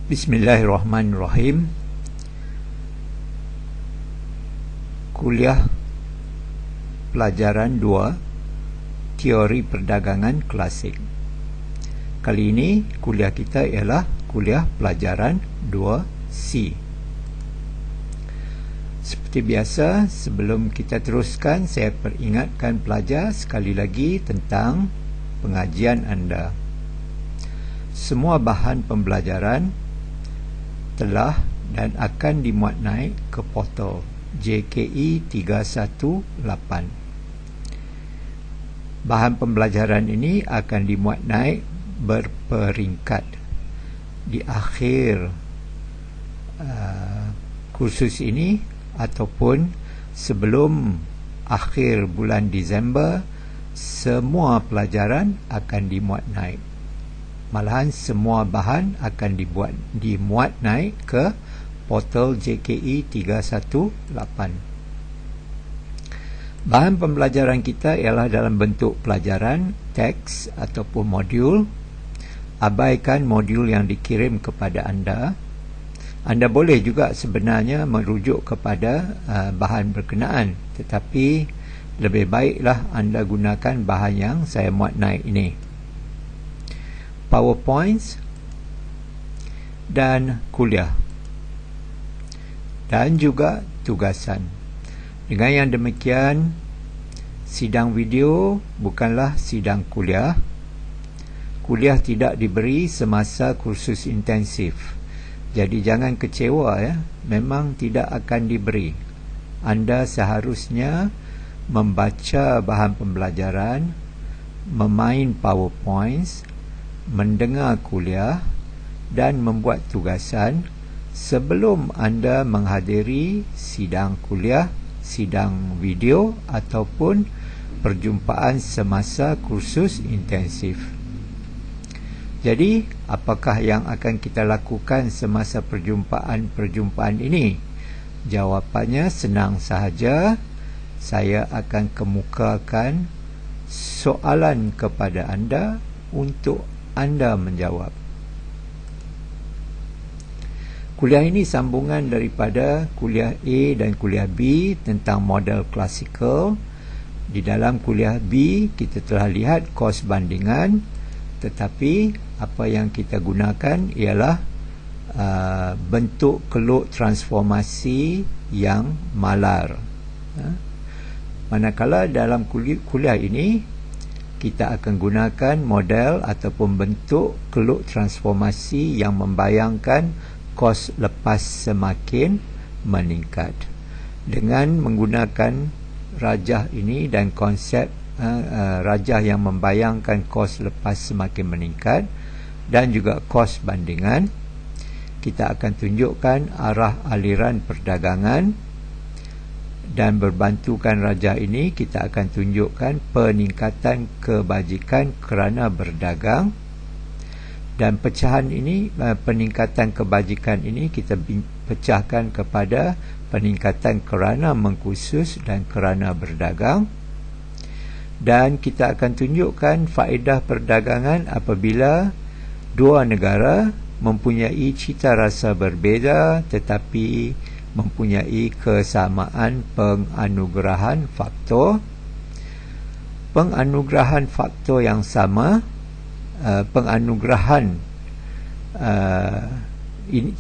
Bismillahirrahmanirrahim. Kuliah pelajaran 2 Teori Perdagangan Klasik. Kali ini kuliah kita ialah kuliah pelajaran 2C. Seperti biasa, sebelum kita teruskan, saya peringatkan pelajar sekali lagi tentang pengajian anda. Semua bahan pembelajaran telah dan akan dimuat naik ke portal JKE 318. Bahan pembelajaran ini akan dimuat naik berperingkat. Di akhir kursus ini ataupun sebelum akhir bulan Disember, semua pelajaran akan dimuat naik. Malahan semua bahan akan dimuat naik ke portal JKE 318. Bahan pembelajaran kita ialah dalam bentuk pelajaran, teks ataupun modul. Abaikan modul yang dikirim kepada anda. Anda boleh juga sebenarnya merujuk kepada bahan berkenaan, tetapi lebih baiklah anda gunakan bahan yang saya muat naik ini. PowerPoints dan kuliah dan juga tugasan. Dengan yang demikian, sidang video bukanlah sidang kuliah. Kuliah tidak diberi semasa kursus intensif. Jadi jangan kecewa ya, memang tidak akan diberi. Anda seharusnya membaca bahan pembelajaran, memain PowerPoints, mendengar kuliah dan membuat tugasan sebelum anda menghadiri sidang kuliah, sidang video ataupun perjumpaan semasa kursus intensif. Jadi, apakah yang akan kita lakukan semasa perjumpaan ini? Jawapannya senang sahaja. Saya akan kemukakan soalan kepada anda untuk anda menjawab. Kuliah ini sambungan daripada kuliah A dan kuliah B tentang model klasikal. Di dalam kuliah B kita telah lihat kos bandingan, tetapi apa yang kita gunakan ialah bentuk keluk transformasi yang malar. Manakala dalam kuliah ini kita akan gunakan model ataupun bentuk keluk transformasi yang membayangkan kos lepas semakin meningkat. Dengan menggunakan rajah ini dan konsep rajah yang membayangkan kos lepas semakin meningkat dan juga kos bandingan, kita akan tunjukkan arah aliran perdagangan. Dan berbantukan rajah ini, kita akan tunjukkan peningkatan kebajikan kerana berdagang. Dan pecahan ini, peningkatan kebajikan ini kita pecahkan kepada peningkatan kerana mengkhusus dan kerana berdagang. Dan kita akan tunjukkan faedah perdagangan apabila dua negara mempunyai cita rasa berbeza tetapi mempunyai kesamaan penganugerahan faktor. Penganugerahan faktor yang sama, penganugerahan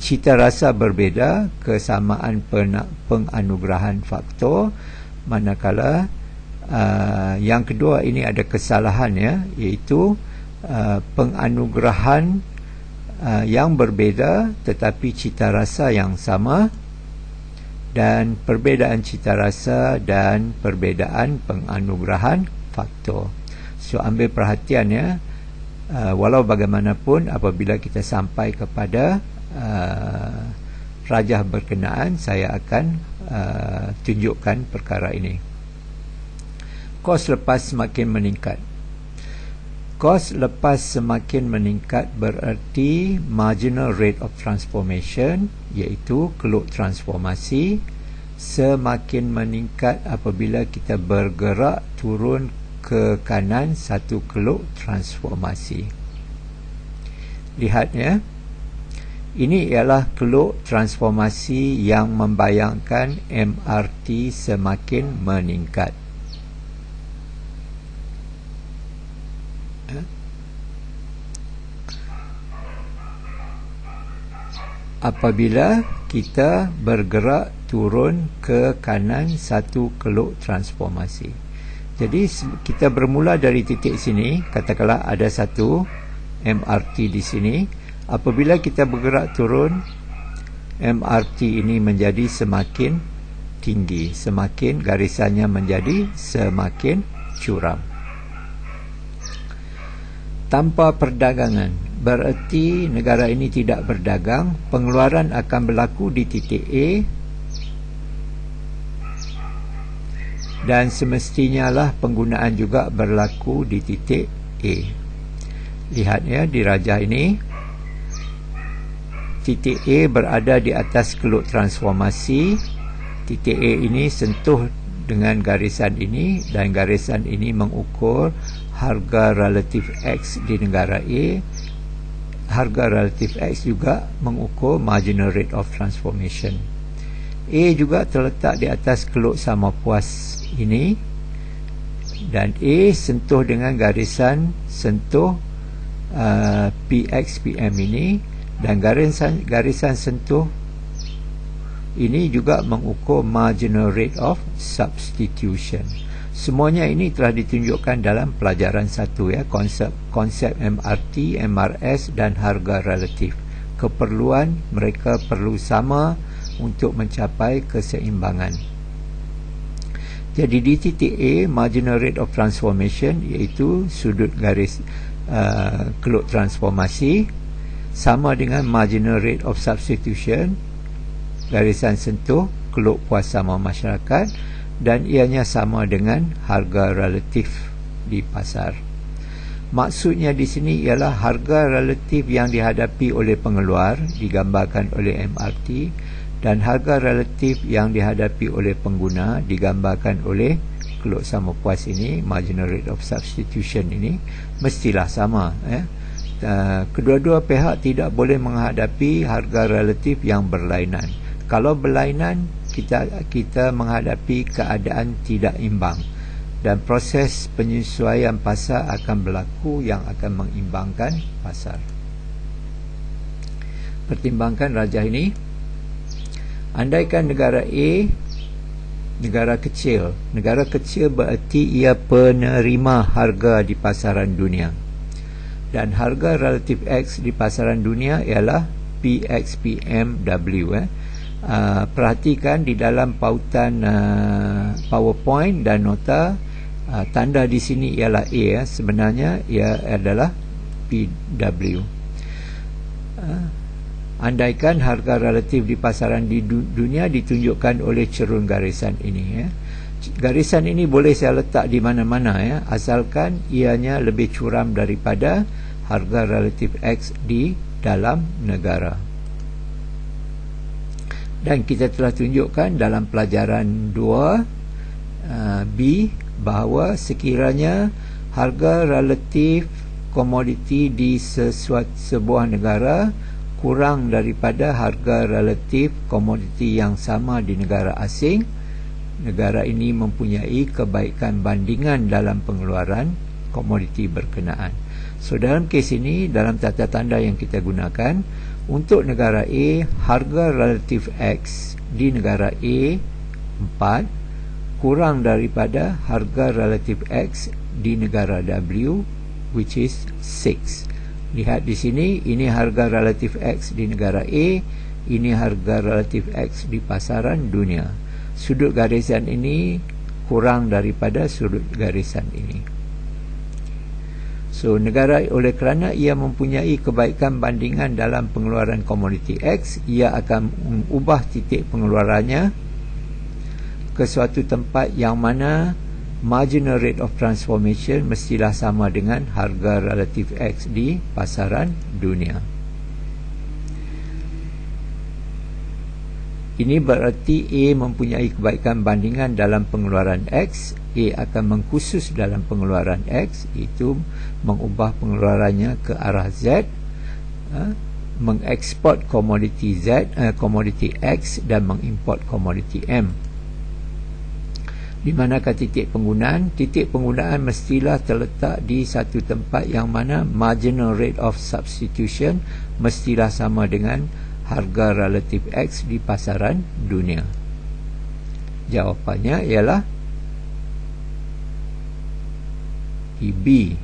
cita rasa berbeza, kesamaan penganugerahan faktor. Manakala yang kedua ini ada kesalahan ya, iaitu penganugerahan yang berbeza tetapi cita rasa yang sama, dan perbezaan cita rasa dan perbezaan penganugerahan faktor. So ambil perhatian ya, walau bagaimanapun apabila kita sampai kepada rajah berkenaan, saya akan tunjukkan perkara ini. Kos lepas semakin meningkat. Kos lepas semakin meningkat bererti marginal rate of transformation, iaitu keluk transformasi, semakin meningkat apabila kita bergerak turun ke kanan satu keluk transformasi. Lihat ya, Ini ialah keluk transformasi yang membayangkan MRT semakin meningkat. Apabila kita bergerak turun ke kanan satu keluk transformasi. Jadi kita bermula dari titik sini, katakanlah ada satu MRT di sini. Apabila kita bergerak turun, MRT ini menjadi semakin tinggi, semakin garisannya menjadi semakin curam. Tanpa perdagangan, bererti negara ini tidak berdagang, pengeluaran akan berlaku di titik A dan semestinya lah penggunaan juga berlaku di titik A. Lihat ya, di rajah ini titik A berada di atas keluk transformasi. Titik A ini sentuh dengan garisan ini, dan garisan ini mengukur harga relatif X di negara A. Harga relatif X juga mengukur marginal rate of transformation. A juga terletak di atas keluk sama puas ini, dan A sentuh dengan garisan sentuh PXPM ini, dan garisan sentuh ini juga mengukur marginal rate of substitution. Semuanya ini telah ditunjukkan dalam pelajaran 1 ya, konsep MRT, MRS dan harga relatif. Keperluan mereka perlu sama untuk mencapai keseimbangan. Jadi di titik A, marginal rate of transformation iaitu sudut garis keluk transformasi sama dengan marginal rate of substitution, garisan sentuh keluk puas sama masyarakat, dan ianya sama dengan harga relatif di pasar. Maksudnya di sini ialah harga relatif yang dihadapi oleh pengeluar digambarkan oleh MRT, dan harga relatif yang dihadapi oleh pengguna digambarkan oleh keluk sama puas ini, marginal rate of substitution ini, mestilah sama ya. Kedua-dua pihak tidak boleh menghadapi harga relatif yang berlainan. Kalau berlainan, kita menghadapi keadaan tidak imbang, dan proses penyesuaian pasar akan berlaku yang akan mengimbangkan pasar. Pertimbangkan rajah ini. Andaikan negara A negara kecil. Negara kecil bererti ia penerima harga di pasaran dunia, dan harga relatif X di pasaran dunia ialah PXPMW. Perhatikan di dalam pautan PowerPoint dan nota, tanda di sini ialah A sebenarnya ia adalah PW. Andaikan harga relatif di pasaran di dunia ditunjukkan oleh cerun garisan ini ya. Garisan ini boleh saya letak di mana-mana ya, asalkan ianya lebih curam daripada harga relatif X di dalam negara. Dan kita telah tunjukkan dalam pelajaran 2 B bahawa sekiranya harga relatif komoditi di sebuah negara kurang daripada harga relatif komoditi yang sama di negara asing, negara ini mempunyai kebaikan bandingan dalam pengeluaran komoditi berkenaan. So dalam kes ini, dalam tata tanda yang kita gunakan, untuk negara A, harga relatif X di negara A 4 kurang daripada harga relatif X di negara W, which is 6. Lihat di sini, ini harga relatif X di negara A, ini harga relatif X di pasaran dunia. Sudut garisan ini kurang daripada sudut garisan ini. So, negara oleh kerana ia mempunyai kebaikan bandingan dalam pengeluaran komoditi X, ia akan mengubah titik pengeluarannya ke suatu tempat yang mana marginal rate of transformation mestilah sama dengan harga relatif X di pasaran dunia. Ini berarti A mempunyai kebaikan bandingan dalam pengeluaran X. A akan mengkhusus dalam pengeluaran X, itu mengubah pengeluarannya ke arah Z. mengeksport komoditi Z, komoditi X dan mengimport komoditi M. Di manakah titik penggunaan? Titik penggunaan mestilah terletak di satu tempat yang mana marginal rate of substitution mestilah sama dengan harga relatif X di pasaran dunia. Jawapannya ialah B.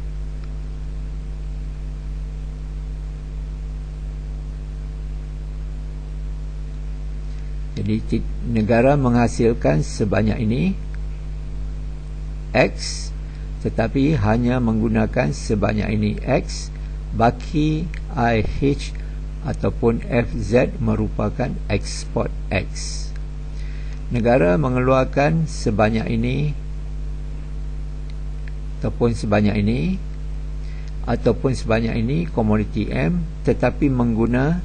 Jadi negara menghasilkan sebanyak ini X, tetapi hanya menggunakan sebanyak ini X, baki IH ataupun FZ merupakan ekspor X. Negara mengeluarkan sebanyak ini ataupun sebanyak ini komoditi M, tetapi mengguna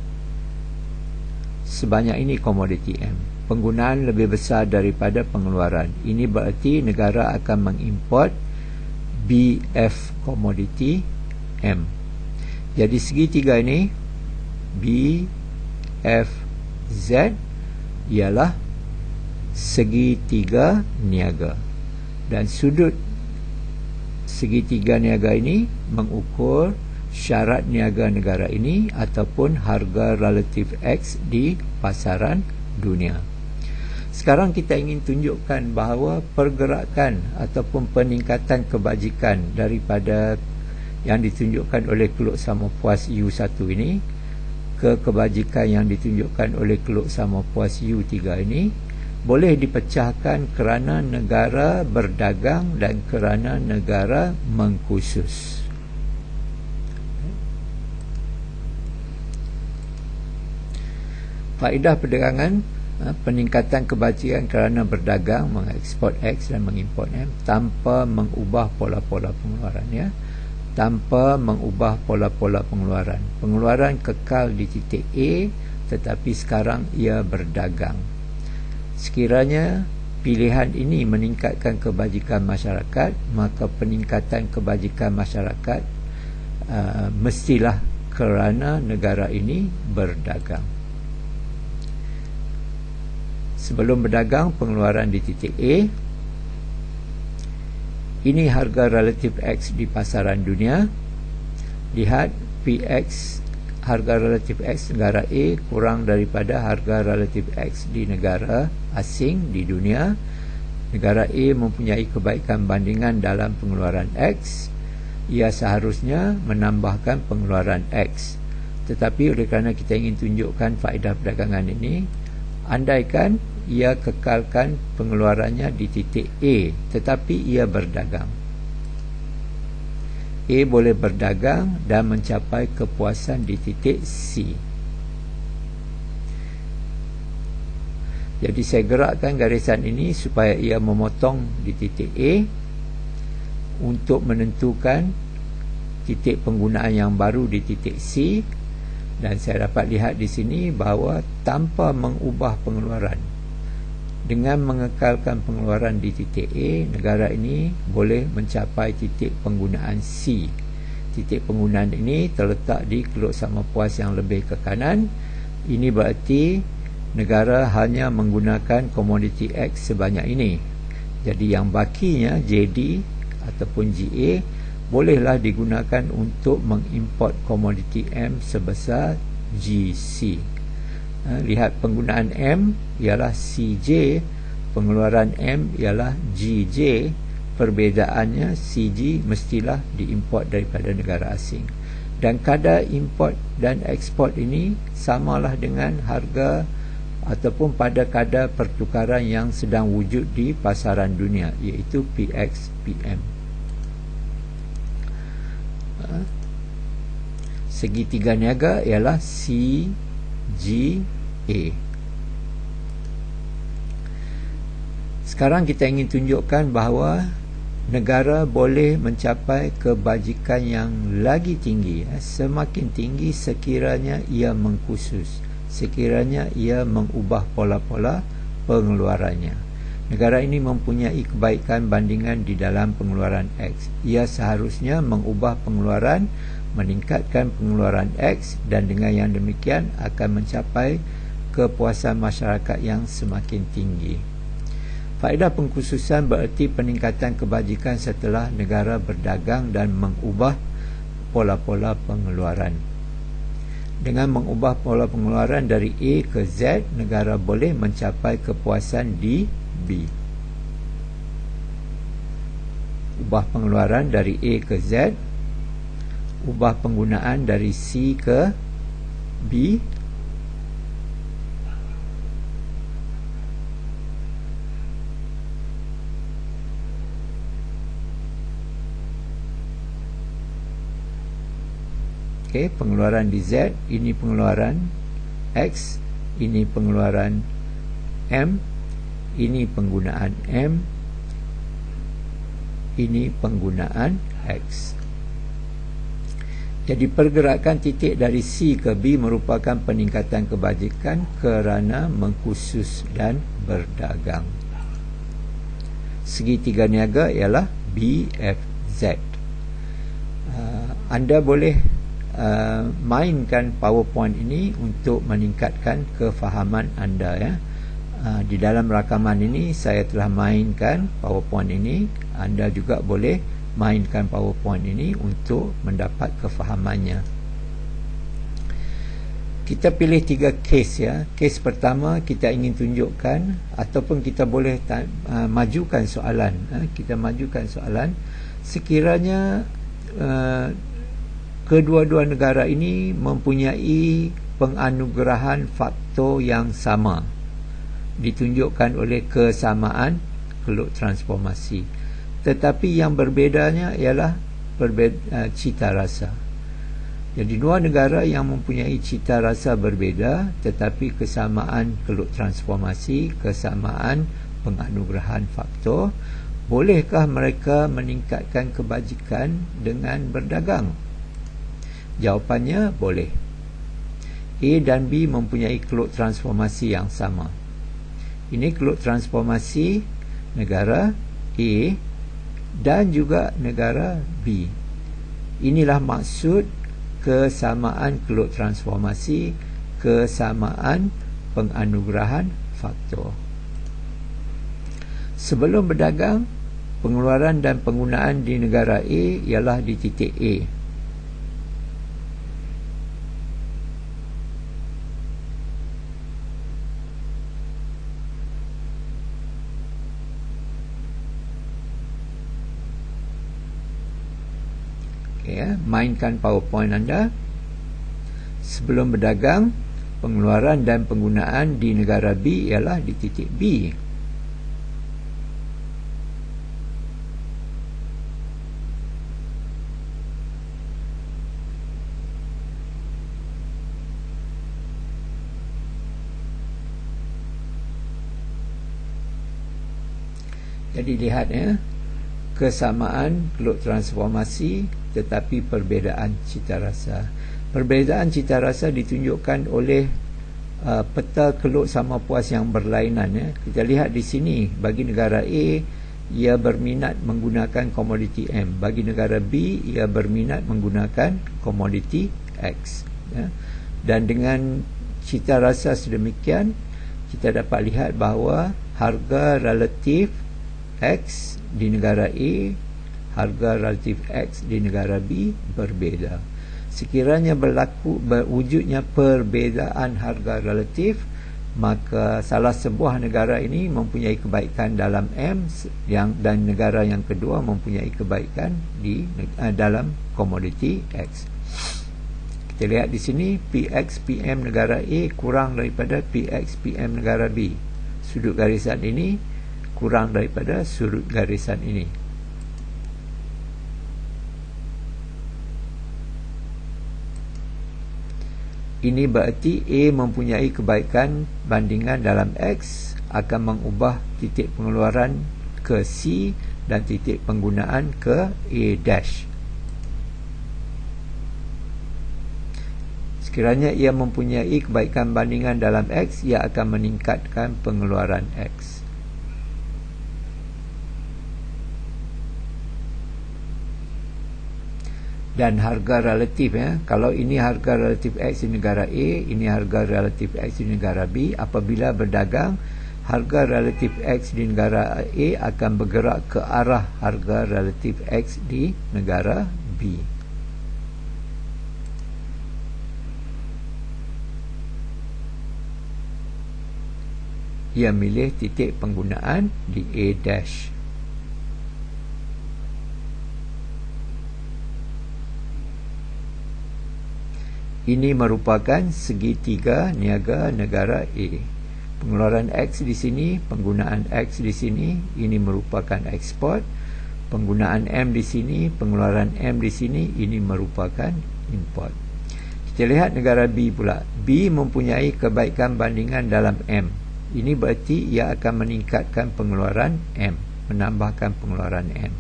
sebanyak ini komoditi M. Penggunaan lebih besar daripada pengeluaran. Ini berarti negara akan mengimport BF komoditi M. Jadi segitiga ini BFZ ialah segitiga niaga, dan sudut segitiga niaga ini mengukur syarat niaga negara ini ataupun harga relatif X di pasaran dunia. Sekarang kita ingin tunjukkan bahawa pergerakan ataupun peningkatan kebajikan daripada yang ditunjukkan oleh Keluk Samopuas U1 ini ke kebajikan yang ditunjukkan oleh Keluk Samopuas U3 ini boleh dipecahkan kerana negara berdagang dan kerana negara mengkhusus. Faedah perdagangan: peningkatan kebajikan kerana berdagang, mengekspor X dan mengimport M tanpa mengubah pola-pola pengeluaran, tanpa mengubah pola-pola pengeluaran. Pengeluaran kekal di titik A, tetapi sekarang ia berdagang. Sekiranya pilihan ini meningkatkan kebajikan masyarakat, maka peningkatan kebajikan masyarakat mestilah kerana negara ini berdagang. Sebelum berdagang, pengeluaran di titik A. Ini harga relatif X di pasaran dunia. Lihat PX, harga relatif X negara A kurang daripada harga relatif X di negara asing di dunia. Negara A mempunyai kebaikan bandingan dalam pengeluaran X. Ia seharusnya menambahkan pengeluaran X. Tetapi oleh kerana kita ingin tunjukkan faedah perdagangan ini, andaikan ia kekalkan pengeluarannya di titik A, tetapi ia berdagang. A boleh berdagang dan mencapai kepuasan di titik C. Jadi saya gerakkan garisan ini supaya ia memotong di titik A untuk menentukan titik penggunaan yang baru di titik C. Dan saya dapat lihat di sini bahawa tanpa mengubah pengeluaran, dengan mengekalkan pengeluaran di titik A, negara ini boleh mencapai titik penggunaan C. Titik penggunaan ini terletak di Keluk Samopuas yang lebih ke kanan. Ini berarti negara hanya menggunakan komoditi X sebanyak ini. Jadi yang bakinya JD ataupun GA bolehlah digunakan untuk mengimport komoditi M sebesar GC. Lihat penggunaan M ialah CJ, pengeluaran M ialah GJ. Perbezaannya CG mestilah diimport daripada negara asing. Dan kadar import dan ekspor ini samalah dengan harga ataupun pada kadar pertukaran yang sedang wujud di pasaran dunia, iaitu PX/PM. Segitiga niaga ialah CGA. Sekarang kita ingin tunjukkan bahawa negara boleh mencapai kebajikan yang lagi tinggi, semakin tinggi sekiranya ia mengkhusus, sekiranya ia mengubah pola-pola pengeluarannya. Negara ini mempunyai kebaikan bandingan di dalam pengeluaran X. Ia seharusnya mengubah pengeluaran meningkatkan pengeluaran X, dan dengan yang demikian akan mencapai kepuasan masyarakat yang semakin tinggi. Faedah pengkhususan bererti peningkatan kebajikan setelah negara berdagang dan mengubah pola-pola pengeluaran. Dengan mengubah pola pengeluaran dari A ke Z, negara boleh mencapai kepuasan di B. Ubah pengeluaran dari A ke Z, ubah penggunaan dari C ke B, pengeluaran di Z, ini pengeluaran X, ini pengeluaran M, ini penggunaan M, ini penggunaan X. Jadi pergerakan titik dari C ke B merupakan peningkatan kebajikan kerana mengkhusus dan berdagang. Segitiga niaga ialah BFZ. Anda boleh mainkan PowerPoint ini untuk meningkatkan kefahaman anda, ya. Di dalam rakaman ini saya telah mainkan PowerPoint ini. Anda juga boleh mainkan PowerPoint ini untuk mendapat kefahamannya. Kita pilih 3 kes, ya. Kes pertama kita ingin tunjukkan, ataupun kita boleh majukan soalan. Kita majukan soalan sekiranya kedua-dua negara ini mempunyai penganugerahan faktor yang sama, ditunjukkan oleh kesamaan keluk transformasi, tetapi yang berbedanya ialah cita rasa. Jadi dua negara yang mempunyai cita rasa berbeza tetapi kesamaan keluk transformasi, kesamaan penganugerahan faktor, bolehkah mereka meningkatkan kebajikan dengan berdagang? Jawapannya boleh. A dan B mempunyai keluk transformasi yang sama. Ini keluk transformasi negara A dan juga negara B. Inilah maksud kesamaan keluk transformasi, kesamaan penganugerahan faktor. Sebelum berdagang, pengeluaran dan penggunaan di negara A ialah di titik A. Mainkan PowerPoint anda. Sebelum berdagang, pengeluaran dan penggunaan di negara B ialah di titik B. Jadi lihat, ya, kesamaan keluk transformasi tetapi perbezaan cita rasa. Perbezaan cita rasa ditunjukkan oleh peta keluk sama puas yang berlainan, ya. Kita lihat di sini, bagi negara A ia berminat menggunakan komoditi M, bagi negara B ia berminat menggunakan komoditi X, ya. Dan dengan cita rasa sedemikian, kita dapat lihat bahawa harga relatif X di negara A, harga relatif X di negara B berbeza. Sekiranya berwujudnya perbezaan harga relatif, maka salah sebuah negara ini mempunyai kebaikan dalam M dan negara yang kedua mempunyai kebaikan di dalam komoditi X. Kita lihat di sini, PX PM negara A kurang daripada PX PM negara B. Sudut garisan ini kurang daripada sudut garisan ini. Ini berarti A mempunyai kebaikan bandingan dalam X akan mengubah titik pengeluaran ke C dan titik penggunaan ke A dash. Sekiranya ia mempunyai kebaikan bandingan dalam X, ia akan meningkatkan pengeluaran X. dan harga relatif, kalau ini harga relatif X di negara A, ini harga relatif X di negara B. Apabila berdagang, harga relatif X di negara A akan bergerak ke arah harga relatif X di negara B. Ia milih titik penggunaan di A dash. Ini merupakan segitiga niaga negara A. Pengeluaran X di sini, penggunaan X di sini, ini merupakan ekspor. Penggunaan M di sini, pengeluaran M di sini, ini merupakan import. Kita lihat negara B pula. B mempunyai kebaikan bandingan dalam M. Ini berarti ia akan meningkatkan pengeluaran M, menambahkan pengeluaran M.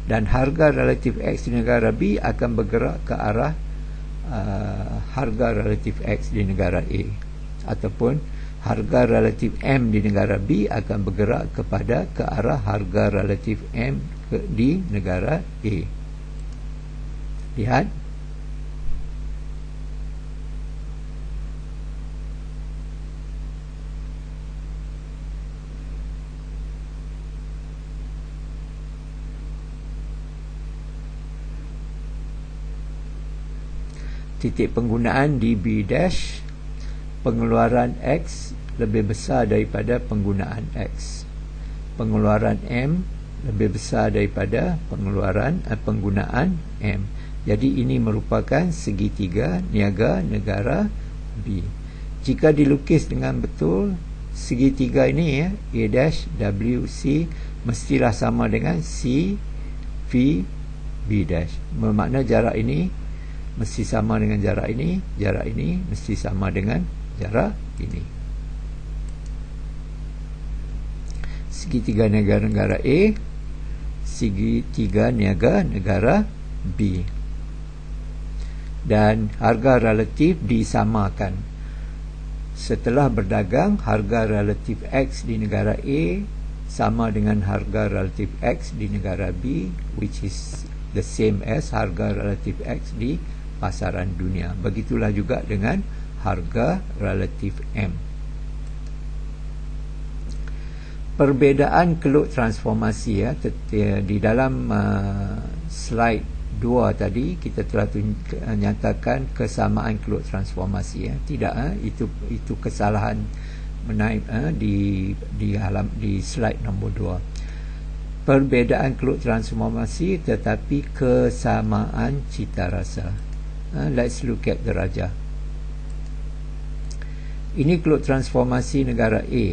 Dan harga relatif X di negara B akan bergerak ke arah harga relatif X di negara A, ataupun harga relatif M di negara B akan bergerak ke arah harga relatif M di negara A. Lihat. Titik penggunaan di B dash, pengeluaran X lebih besar daripada penggunaan X. Pengeluaran M lebih besar daripada penggunaan M. Jadi ini merupakan segitiga niaga negara B. Jika dilukis dengan betul, segitiga ini A dash W C mestilah sama dengan C V B dash. Bermakna jarak ini mesti sama dengan jarak ini mesti sama dengan jarak ini. Segitiga niaga negara A, segitiga niaga negara B. Dan harga relatif disamakan. Setelah berdagang, harga relatif X di negara A sama dengan harga relatif X di negara B, which is the same as harga relatif X di pasaran dunia. Begitulah juga dengan harga relatif M. Perbezaan keluk transformasi di dalam slide 2 tadi kita telah nyatakan kesamaan keluk transformasi. Tidak, itu kesalahan menaip di slide nombor 2. Perbezaan keluk transformasi tetapi kesamaan cita rasa. Let's look at the Raja. Ini keluk transformasi negara A.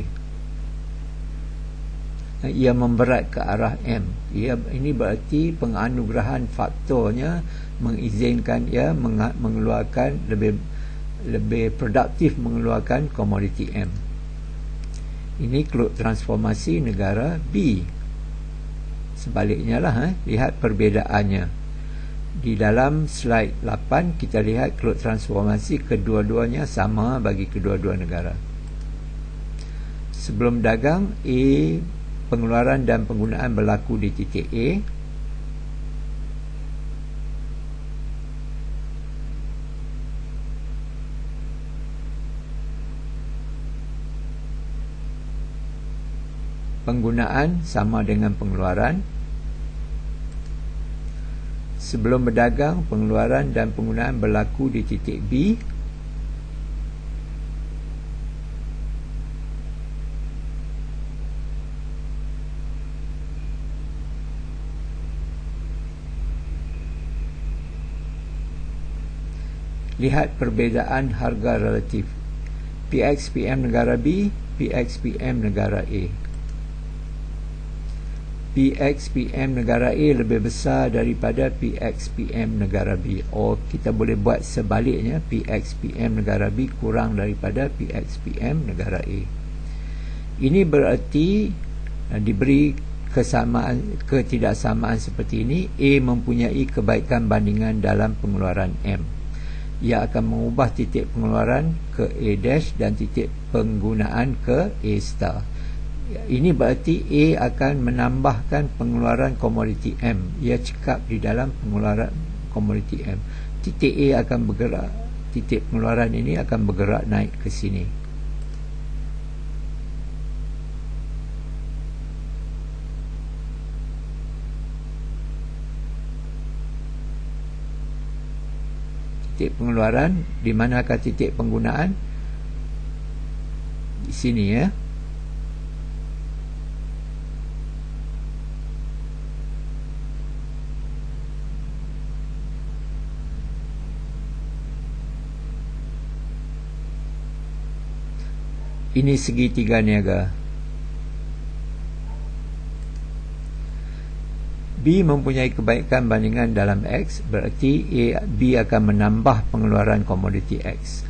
Ia memberat ke arah M. Ini berarti penganugerahan faktornya mengizinkan ia mengeluarkan lebih produktif mengeluarkan komoditi M. Ini keluk transformasi negara B. Sebaliknya lah, lihat perbezaannya. Di dalam slide 8 kita lihat keluk transformasi kedua-duanya sama bagi kedua-dua negara. Sebelum dagang, A, pengeluaran dan penggunaan berlaku di titik A. Penggunaan sama dengan pengeluaran. Sebelum berdagang, pengeluaran dan penggunaan berlaku di titik B. Lihat perbezaan harga relatif. PXPM negara B, PXPM negara A. PXPM negara A lebih besar daripada PXPM negara B. Kita boleh buat sebaliknya, PXPM negara B kurang daripada PXPM negara A. Ini berarti diberi ketidaksamaan seperti ini, A mempunyai kebaikan bandingan dalam pengeluaran M. Ia akan mengubah titik pengeluaran ke A dash dan titik penggunaan ke A star. Ini berarti A akan menambahkan pengeluaran komoditi M. Ia cekap di dalam pengeluaran komoditi M. Titik A akan bergerak, titik pengeluaran ini akan bergerak naik ke sini. Titik pengeluaran, di manakah titik penggunaan? Di sini ya. Ini segitiga niaga. B mempunyai kebaikan bandingan dalam X, berarti B akan menambah pengeluaran komoditi X.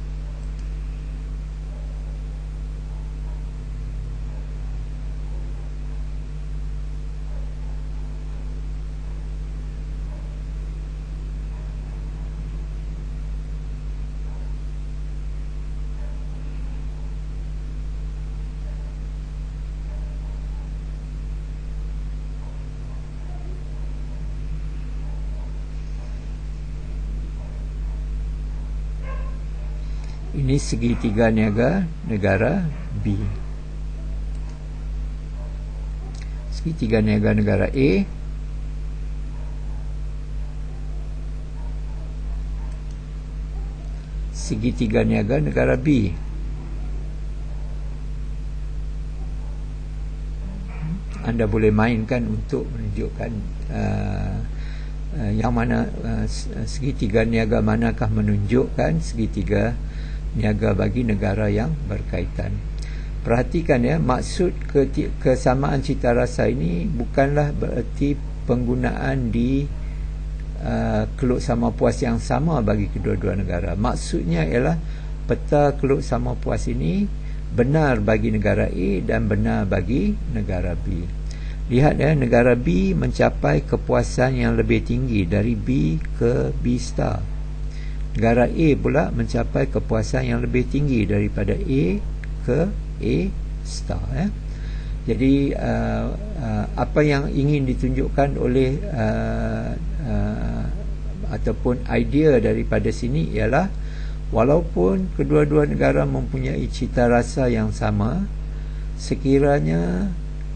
Ini segitiga niaga negara B. Segitiga niaga negara A. Segitiga niaga negara B. Anda boleh mainkan untuk menunjukkan yang mana segitiga niaga manakah menunjukkan segitiga niaga bagi negara yang berkaitan. Perhatikan ya, maksud kesamaan cita rasa ini bukanlah bererti penggunaan di keluk sama puas yang sama bagi kedua-dua negara. Maksudnya ialah peta keluk sama puas ini benar bagi negara A dan benar bagi negara B. Lihat ya, negara B mencapai kepuasan yang lebih tinggi dari B ke B star. Negara A pula mencapai kepuasan yang lebih tinggi daripada A ke A star ya. Jadi apa yang ingin ditunjukkan oleh ataupun idea daripada sini ialah walaupun kedua-dua negara mempunyai cita rasa yang sama, sekiranya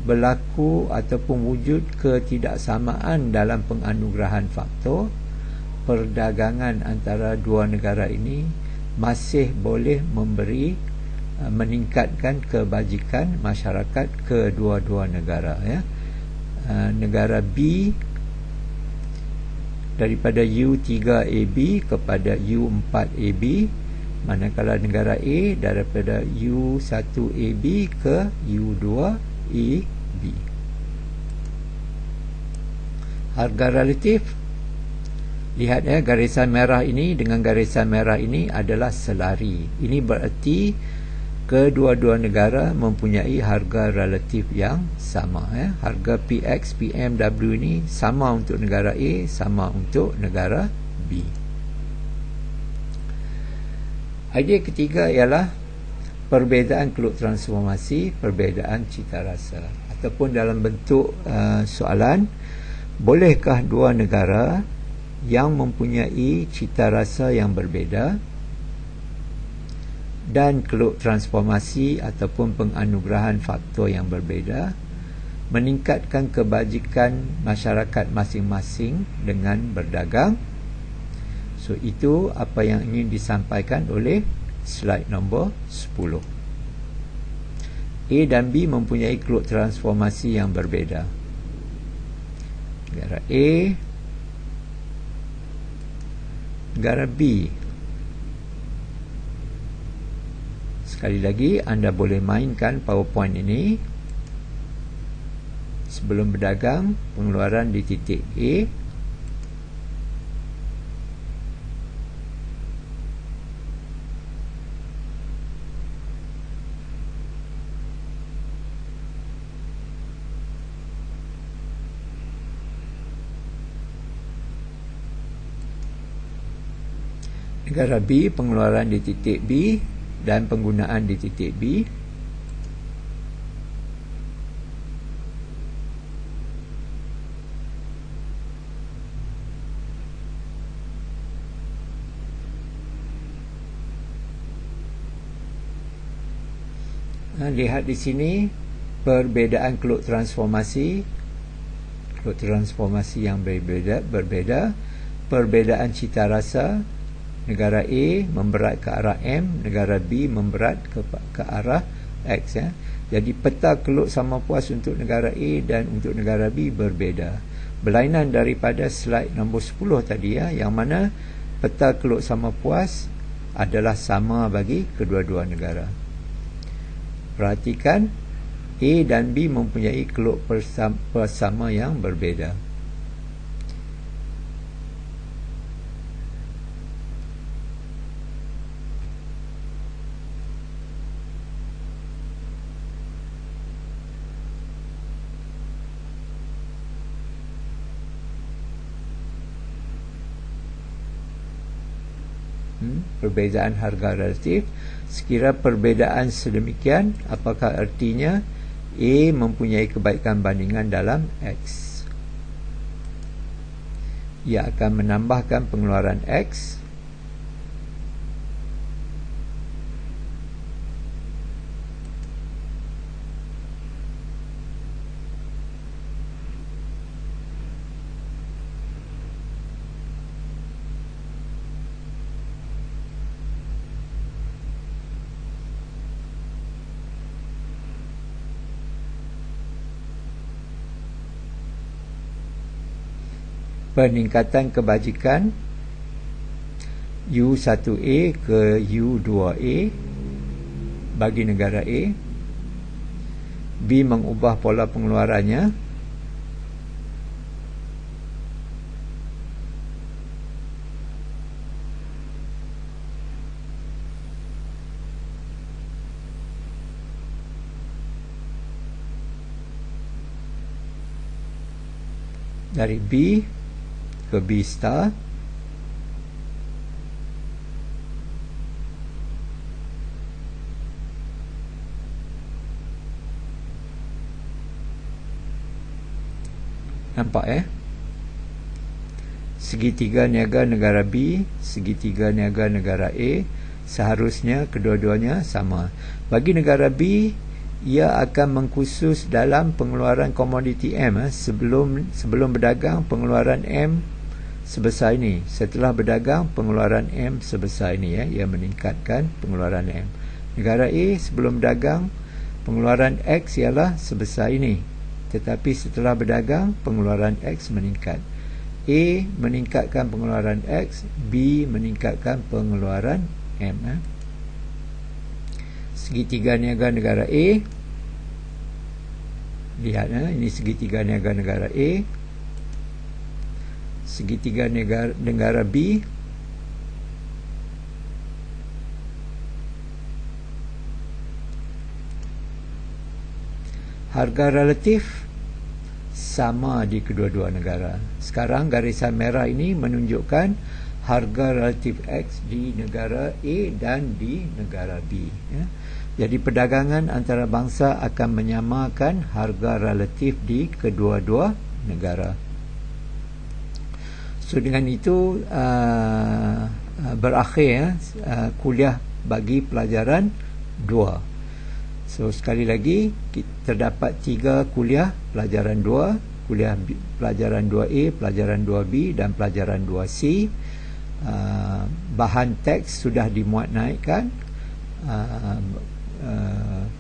berlaku ataupun wujud ketidaksamaan dalam penganugerahan faktor, perdagangan antara dua negara ini masih boleh meningkatkan kebajikan masyarakat kedua-dua negara ya. Negara B daripada U3AB kepada U4AB, manakala negara A daripada U1AB ke U2AB. Harga relatif, lihat ya, garisan merah ini dengan garisan merah ini adalah selari. Ini bererti kedua-dua negara mempunyai harga relatif yang sama ya. Harga PX, PMW ini sama untuk negara A, sama untuk negara B. Idea ketiga ialah perbezaan keluk transformasi, perbezaan cita rasa, ataupun dalam bentuk soalan, bolehkah dua negara yang mempunyai cita rasa yang berbeza dan keluk transformasi ataupun penganugerahan faktor yang berbeza meningkatkan kebajikan masyarakat masing-masing dengan berdagang? So itu apa yang ingin disampaikan oleh slide nombor 10. A dan B mempunyai keluk transformasi yang berbeza. Negara A, negara B. Sekali lagi, anda boleh mainkan PowerPoint ini. Sebelum berdagang, pengeluaran di titik A, negara B, pengeluaran di titik B dan penggunaan di titik B. Lihat di sini perbezaan keluk transformasi yang berbeza, perbezaan cita rasa. Negara A memberat ke arah M, negara B memberat ke arah X. Jadi peta keluk sama puas untuk negara A dan untuk negara B berbeza. Berlainan daripada slide nombor 10 tadi, yang mana peta keluk sama puas adalah sama bagi kedua-dua negara. Perhatikan, A dan B mempunyai keluk bersama yang berbeza. Perbezaan harga relatif. Sekira perbezaan sedemikian, apakah artinya A mempunyai kebaikan bandingan dalam X? Ia akan menambahkan pengeluaran X peningkatan kebajikan U1A ke U2A bagi negara A. B mengubah pola pengeluarannya dari B ke B star. Nampak segitiga niaga negara B, segitiga niaga negara A, seharusnya kedua-duanya sama. Bagi negara B, ia akan mengkhusus dalam pengeluaran komoditi M. Sebelum berdagang, pengeluaran M sebesar ini. Setelah berdagang, pengeluaran M sebesar ini. Ia meningkatkan pengeluaran M. Negara A sebelum berdagang, pengeluaran X ialah sebesar ini. Tetapi setelah berdagang, pengeluaran X meningkat. A meningkatkan pengeluaran X, B meningkatkan pengeluaran M. Segitiga niaga negara A. Lihat, ini segitiga niaga negara A. Segitiga negara B. Harga relatif sama di kedua-dua negara. Sekarang garisan merah ini menunjukkan harga relatif X di negara A dan di negara B. Jadi perdagangan antarabangsa akan menyamakan harga relatif di kedua-dua negara. So dengan itu berakhir kuliah bagi pelajaran 2. So sekali lagi, terdapat 3 kuliah pelajaran 2, kuliah pelajaran 2A, pelajaran 2B dan pelajaran 2C. Bahan teks sudah dimuat naikkan,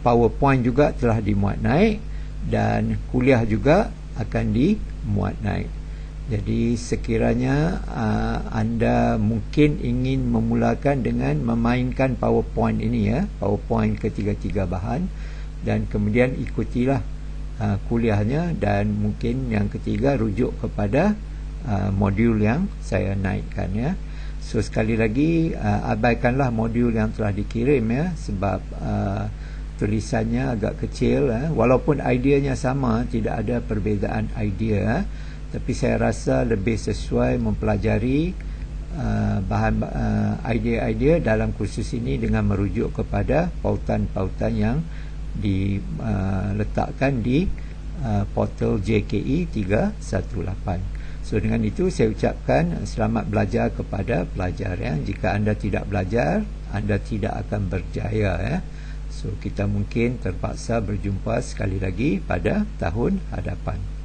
PowerPoint juga telah dimuat naik, dan kuliah juga akan dimuat naik. Jadi sekiranya anda mungkin ingin memulakan dengan memainkan PowerPoint ini, PowerPoint ketiga-tiga bahan, dan kemudian ikutilah kuliahnya, dan mungkin yang ketiga rujuk kepada modul yang saya naikkan. So sekali lagi, abaikanlah modul yang telah dikirim, sebab tulisannya agak kecil, walaupun ideanya sama, tidak ada perbezaan idea, tapi saya rasa lebih sesuai mempelajari bahan idea-idea dalam kursus ini dengan merujuk kepada pautan-pautan yang diletakkan di portal JKE 318. So dengan itu saya ucapkan selamat belajar kepada pelajar. Jika anda tidak belajar, anda tidak akan berjaya. So kita mungkin terpaksa berjumpa sekali lagi pada tahun hadapan.